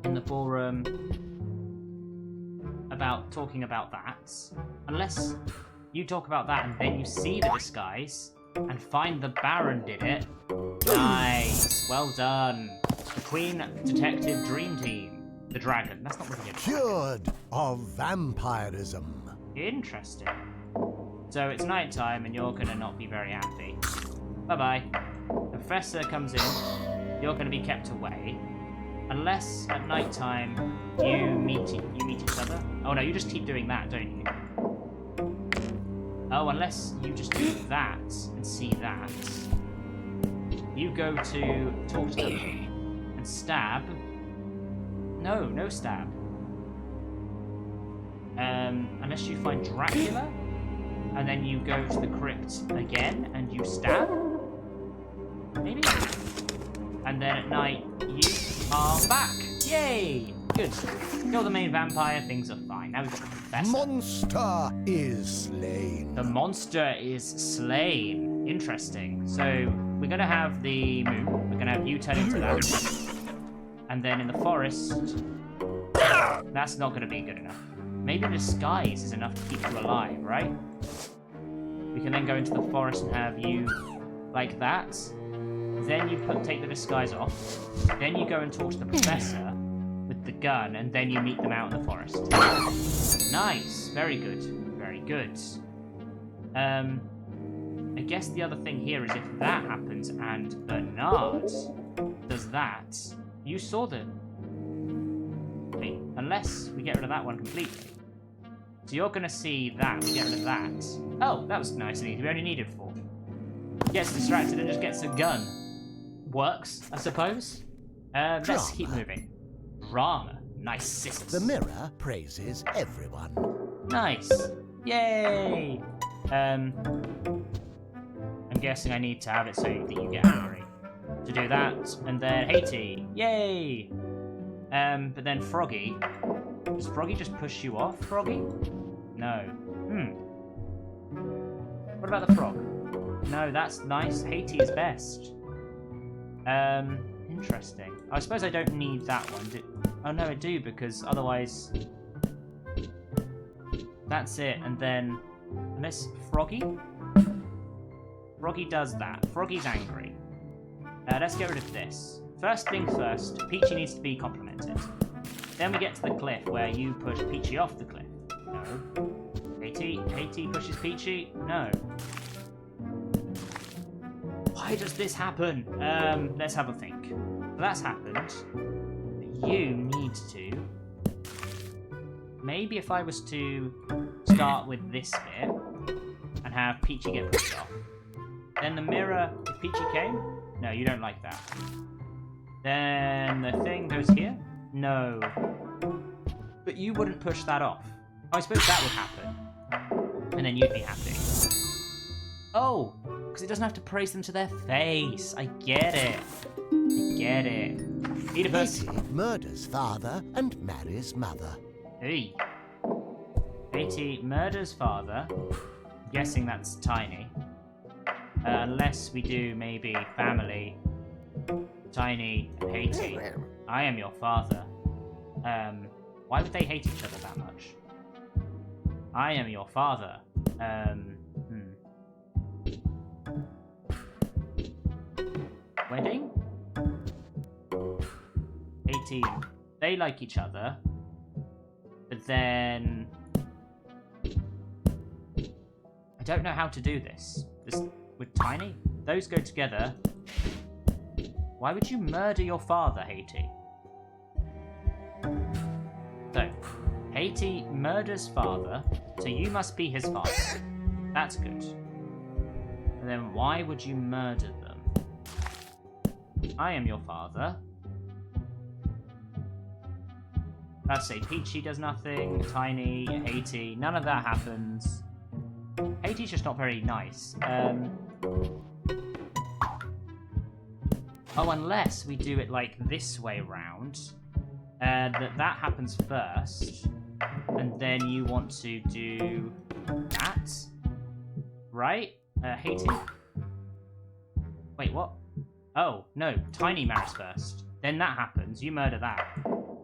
the ballroom... talking about that. Unless you talk about that and then you see the disguise and find the Baron did it. Nice. Well done. The Queen Detective Dream Team. The dragon. That's not really a dragon. Cured of vampirism. Interesting. So it's night time and you're going to not be very happy. Bye-bye. The Professor comes in. You're going to be kept away. Unless at night time you meet each other. Oh no, you just keep doing that, don't you? Oh, unless you just do that and see that. You go to talk to them and stab. No stab. Unless you find Dracula, and then you go to the crypt again and you stab. Maybe. And then at night you are back. Yay! Good. You're the main vampire, things are fine. Now we've got the Professor. Monster is slain. The monster is slain. Interesting. So we're going to have the moon. We're going to have you turn into that. And then in the forest, that's not going to be good enough. Maybe disguise is enough to keep you alive, right? We can then go into the forest and have you like that. Then you take the disguise off. Then you go and talk to the Professor with the gun, and then you meet them out in the forest. Nice. Very good. Very good. I guess the other thing here is if that happens and Bernard does that, you saw the... Wait, unless we get rid of that one completely. So you're going to see that. We get rid of that. Oh, that was nice and easy. We only needed 4. Gets distracted and just gets a gun. Works, I suppose. Let's keep Drama. moving. Drama. Nice sisters. The mirror praises everyone. Nice. Yay! I'm guessing I need to have it so that you get angry. To do that, and then Haiti. Yay! But then Froggy. Does Froggy just push you off, Froggy? No. What about the frog? No, that's nice. Haiti is best. Interesting. I suppose I don't need that one. Oh no, I do, because otherwise... That's it, and then... Unless Froggy? Froggy does that. Froggy's angry. Let's get rid of this. First thing first, Peachy needs to be complimented. Then we get to the cliff where you push Peachy off the cliff. No. Haiti pushes Peachy? No. Why does this happen? Let's have a think. That's happened. But you need to... Maybe if I was to start with this bit and have Peachy get pushed off. Then the mirror, if Peachy came? No, you don't like that. Then the thing goes here? No. But you wouldn't push that off. I suppose that would happen. And then you'd be happy. Oh, because it doesn't have to praise them to their face. I get it. I get it. Oedipus. Haiti murders father and marries mother. Hey. Haiti murders father. I'm guessing that's Tiny. Unless we do maybe family. Tiny and Haiti. I am your father. Why would they hate each other that much? I am your father. Wedding? 18. They like each other. But then... I don't know how to do this. With Tiny? Those go together. Why would you murder your father, Haiti? So, Haiti murders father, so you must be his father. That's good. And then why would you murder them? I am your father. Let's say Peachy does nothing, Tiny, Haiti, none of that happens. Haiti's just not very nice. Oh, unless we do it like this way round. That happens first. And then you want to do that. Right? Haiti? Wait, what? Oh, no. Tiny marries first. Then that happens. You murder that.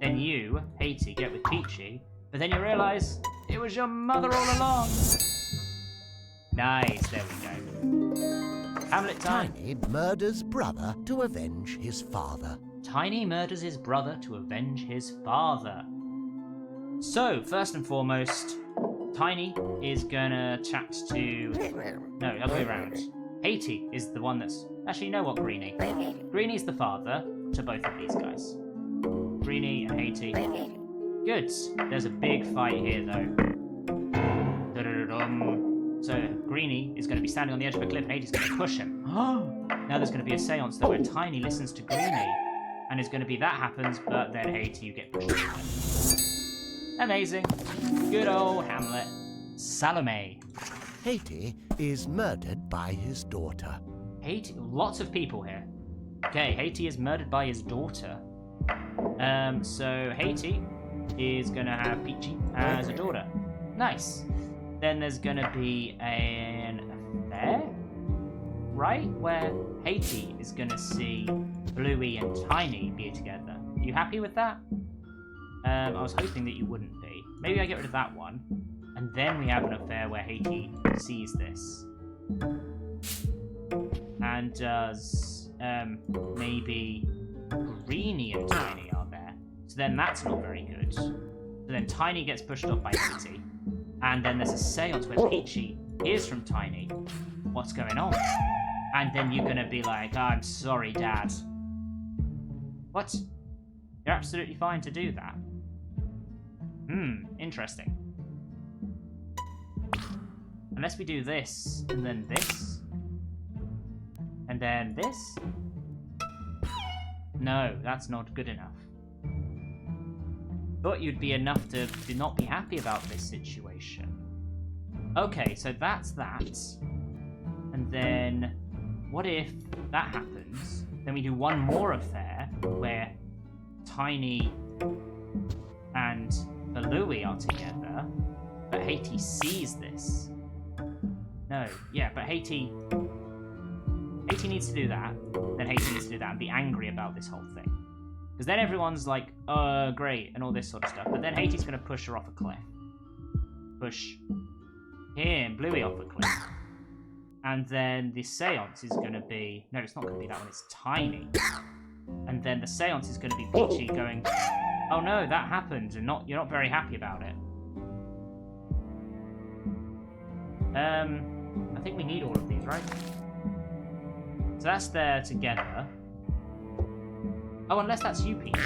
Then you, Haiti, get with Peachy. But then you realise it was your mother all along. Nice. There we go. Hamlet time. Tiny murders brother to avenge his father. Tiny murders his brother to avenge his father. So, first and foremost, Tiny is gonna chat to... No, other way around. Haiti is the one that's... Actually, you know what, Greenie? Greenie's the father to both of these guys. Greenie and Haiti. Good. There's a big fight here, though. So, Greenie is going to be standing on the edge of a cliff and Haiti's going to push him. Now there's going to be a seance, though, where Tiny listens to Greenie. And it's going to be that happens, but then Haiti, you get pushed off. Amazing. Good old Hamlet. Salome. Haiti is murdered by his daughter. Haiti, lots of people here. Okay, Haiti is murdered by his daughter. So Haiti is gonna have Peachy as a daughter. Nice. Then there's gonna be an affair, right? Where Haiti is gonna see Bluey and Tiny be together. You happy with that? I was hoping that you wouldn't be. Maybe I get rid of that one. And then we have an affair where Haiti sees this. And does, maybe Greenie and Tiny are there. So then that's not very good. So then Tiny gets pushed off by Haiti. And then there's a seance where Peachy hears from Tiny what's going on. And then you're gonna be like, oh, I'm sorry, Dad. What? You're absolutely fine to do that. Interesting. Unless we do this, and then this, and then this. No, that's not good enough. Thought you'd be enough to not be happy about this situation. Okay, so that's that. And then, what if that happens? Then we do one more affair where Tiny and Balooey are together, but Haiti sees this. No, yeah, but Haiti needs to do that, then Haiti needs to do that and be angry about this whole thing. Because then everyone's like, great, and all this sort of stuff. But then Haiti's going to push her off a cliff. Push him, Bluey, off a cliff. And then the seance is going to be... No, it's not going to be that one, it's Tiny. And then the seance is going to be Peachy going, oh no, that happened, and you're not very happy about it. I think we need all of these, right? So that's there together. Oh, unless that's you, Peachy.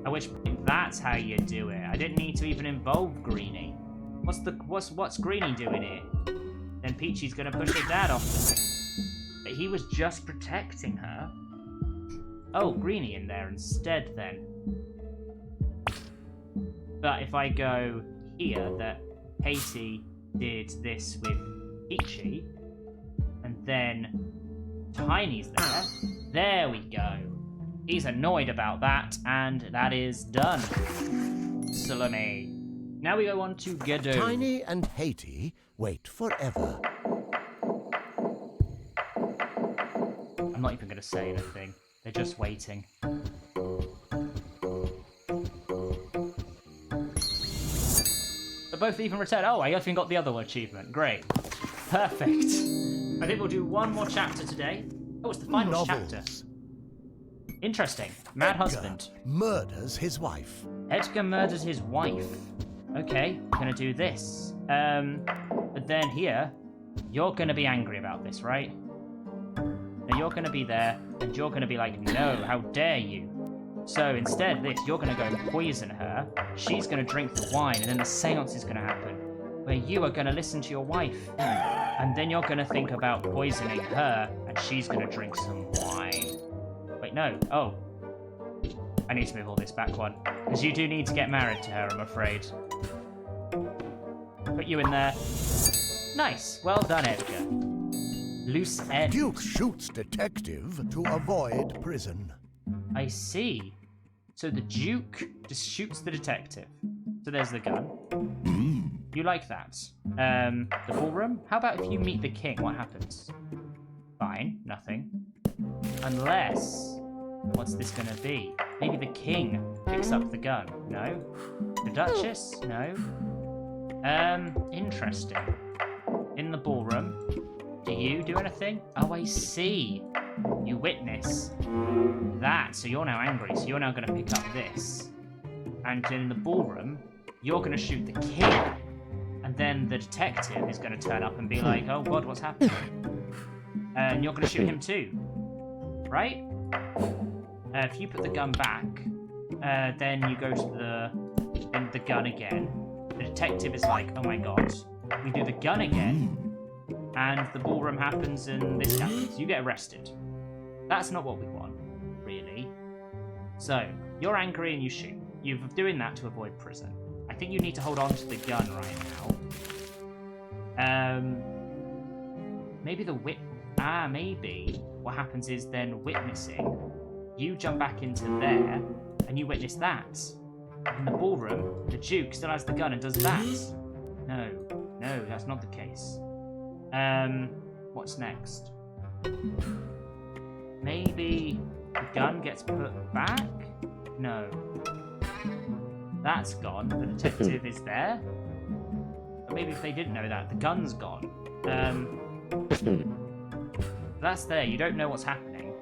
At which point, that's how you do it. I didn't need to even involve Greenie. What's Greenie doing here? Then Peachy's gonna push her dad off the thing. But he was just protecting her. Oh, Greenie in there instead then. But if I go here, that Haiti did this with Peachy, and then Tiny's there. There we go. He's annoyed about that, and that is done. Salome. Now we go on to Godot. Tiny and Haiti wait forever. I'm not even going to say anything. They're just waiting. They both even return. Oh, I even got the other achievement. Great. Perfect. I think we'll do one more chapter today. Oh, it's the final chapter. Interesting. Mad Edgar husband. murders his wife. Edgar murders his wife. Okay, gonna do this. But then here, you're gonna be angry about this, right? Now you're gonna be there, and you're gonna be like, no, how dare you? So instead of this, you're gonna go and poison her. She's gonna drink the wine, and then the seance is gonna happen, where you are gonna listen to your wife. And then you're gonna think about poisoning her, and she's gonna drink some wine. Wait, no. Oh. I need to move all this back one. Because you do need to get married to her, I'm afraid. Put you in there. Nice. Well done, Edgar. Loose end. Duke shoots detective to avoid prison. I see. So the Duke just shoots the detective. So there's the gun. You like that. The ballroom? How about if you meet the king? What happens? Fine. Nothing. Unless... What's this gonna be? Maybe the king picks up the gun. No? The Duchess? No? Interesting. In the ballroom, do you do anything? Oh, I see. You witness that, so you're now angry, so you're now gonna pick up this. And in the ballroom, you're gonna shoot the king. And then the detective is gonna turn up and be like, oh god, what's happening? And you're gonna shoot him too. Right? If you put the gun back, then you go to the gun again. The detective is like, oh my god. We do the gun again, and the ballroom happens and this happens. You get arrested. That's not what we want, really. So, you're angry and you shoot. You're doing that to avoid prison. I think you need to hold on to the gun right now. Maybe the maybe what happens is then witnessing. You jump back into there, and you witness that. In the ballroom, the Duke still has the gun and does that. No, that's not the case. What's next? Maybe the gun gets put back? No. That's gone. The detective is there. But maybe if they didn't know that, the gun's gone. That's there. You don't know what's happening.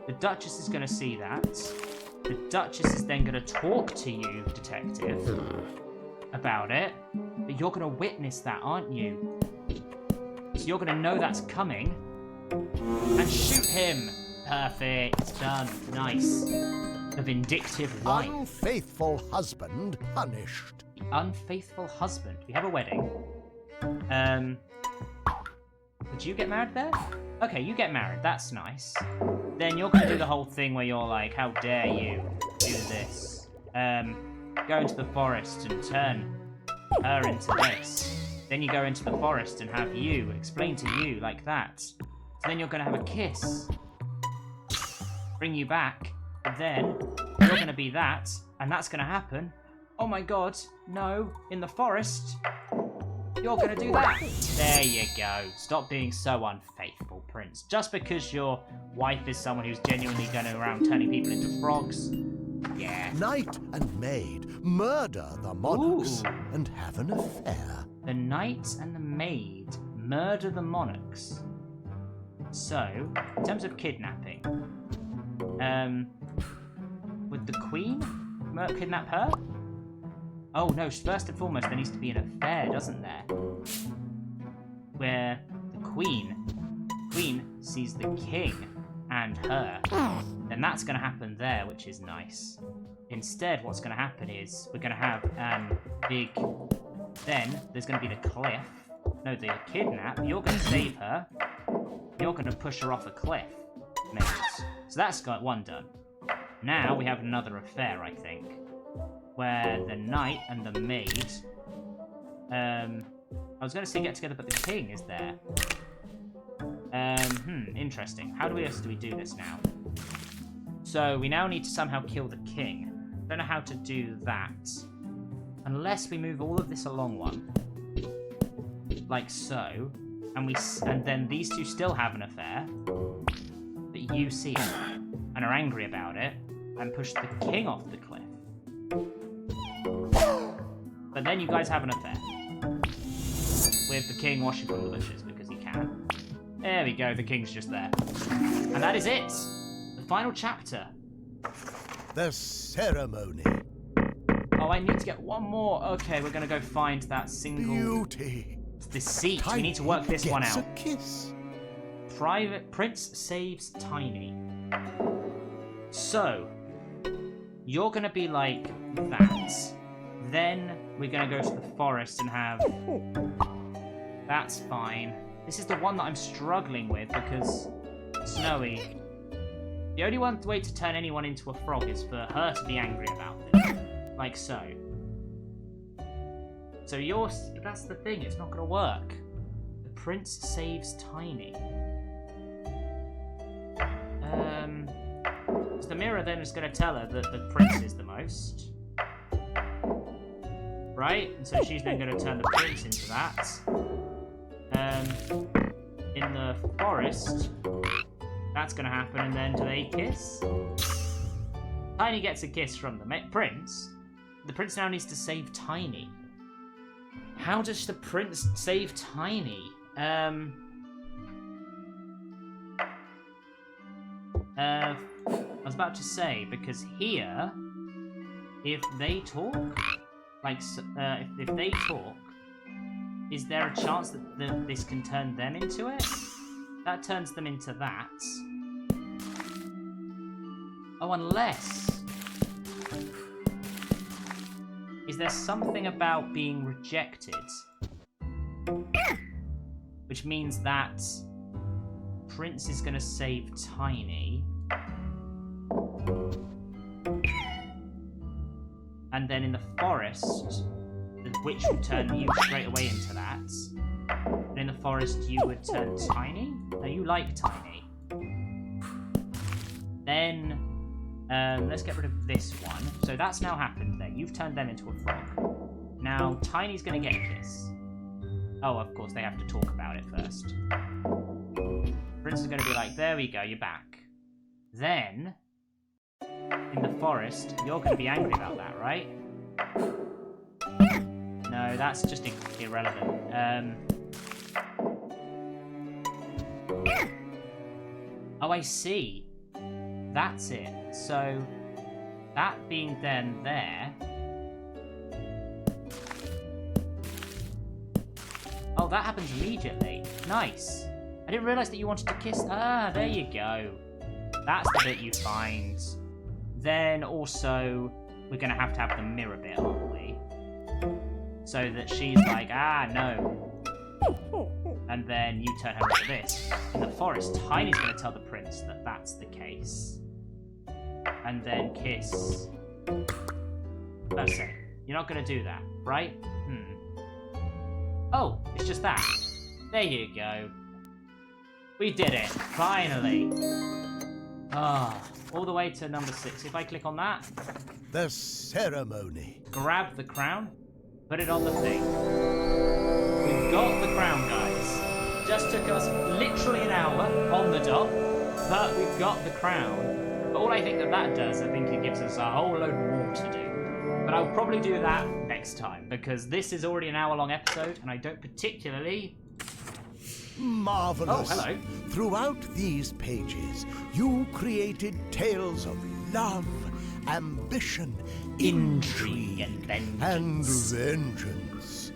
The Duchess is going to see that. The Duchess is then going to talk to you, detective, about it. But you're going to witness that, aren't you? So you're going to know that's coming. And shoot him. Perfect. Done. Nice. The vindictive wife. Unfaithful husband punished. The unfaithful husband. We have a wedding. Would you get married there? Okay, you get married. That's nice. then you're going to do the whole thing where you're like, how dare you do this? Go into the forest and turn her into this. Then you go into the forest and have you explain to you like that. So then you're going to have a kiss. Bring you back. And then you're going to be that. And that's going to happen. Oh my god, no. In the forest, you're going to do that. There you go. Stop being so unfaithful, Prince. Just because your wife is someone who's genuinely going around turning people into frogs. Yeah. Knight and maid murder the monarchs Ooh. and have an affair. The knight and the maid murder the monarchs. So, in terms of kidnapping, would the queen kidnap her? Oh no, first and foremost there needs to be an affair, doesn't there? Where the queen sees the king and her. Then that's going to happen there, which is nice. Instead, what's going to happen is we're going to have big... Then there's going to be the cliff. No, the kidnap. You're going to save her. You're going to push her off a cliff. Mate. So that's got one done. Now we have another affair, I think. Where the knight and the maid... I was going to say get together, but the king is there. Interesting. How do we do this now? So we now need to somehow kill the king. Don't know how to do that. Unless we move all of this along one. Like so. And then these two still have an affair. But you see it. And are angry about it. And push the king off the cliff. But then you guys have an affair. With the king washing from the bushes because he can. There we go, the king's just there. And that is it! The final chapter. The ceremony. Oh, I need to get one more. Okay, we're gonna go find that single... Beauty. Deceit. Tiny We need to work this one gets out. A kiss. Private Prince saves Tiny. So, you're gonna be like that. Then we're gonna go to the forest and have... That's fine. This is the one that I'm struggling with because Snowy. The only way to turn anyone into a frog is for her to be angry about it. Like so. So that's the thing, it's not gonna work. The prince saves Tiny. So the mirror then is gonna tell her that the prince is the most. Right? And so she's then gonna turn the prince into that. In the forest, that's going to happen, and then do they kiss? Tiny gets a kiss from the prince. The prince now needs to save Tiny. How does the prince save Tiny? I was about to say, because here, if they talk, like, if they talk, is there a chance that this can turn them into it? That turns them into that. Oh, unless... Is there something about being rejected? Which means that Prince is going to save Tiny. And then in the forest... The witch would turn you straight away into that. And in the forest, you would turn Tiny? No, you like Tiny. Then, let's get rid of this one. So that's now happened there. You've turned them into a frog. Now, Tiny's going to get a kiss. Oh, of course, they have to talk about it first. Prince is going to be like, there we go, you're back. Then, in the forest, you're going to be angry about that, right? No, that's just irrelevant. Oh, I see. That's it. So, that being then there... Oh, that happens immediately. Nice. I didn't realise that you wanted to kiss... Ah, there you go. That's the bit you find. Then also, we're going to have the mirror bit, aren't we? So that she's like, ah, no. And then you turn her into this. In the forest, Tiny's going to tell the prince that that's the case. And then kiss. That's it. You're not going to do that, right? Oh, it's just that. There you go. We did it. Finally. Ah, all the way to number 6. If I click on that. The ceremony. Grab the crown. Put it on the thing. We've got the crown, guys. Just took us literally an hour on the dot. But we've got the crown. But all I think that does, I think it gives us a whole load more to do. But I'll probably do that next time, because this is already an hour-long episode, and I don't particularly... Marvelous. Oh, hello. Throughout these pages, you created tales of love, ambition, Intrigue intrigue, and vengeance.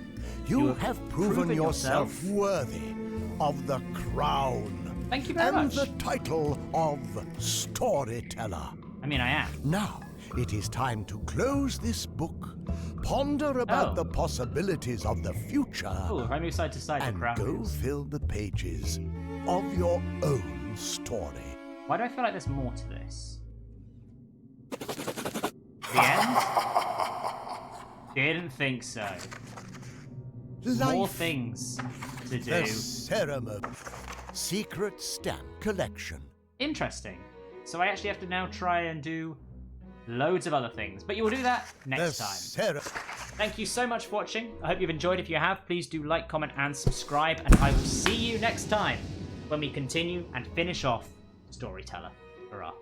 You have proven yourself worthy of the crown. Thank you very and much. the title of Storyteller. I mean, I am. Now, it is time to close this book, ponder about Oh. the possibilities of the future, Oh, if I move side to side, the and crown go moves. fill the pages of your own story. Why do I feel like there's more to this? The end? Didn't think so. More Life, things to do. the ceremony, secret stamp collection. Interesting. So I actually have to now try and do loads of other things. But you will do that next time. Thank you so much for watching. I hope you've enjoyed. If you have, please do like, comment, and subscribe. And I will see you next time when we continue and finish off Storyteller. Hurrah.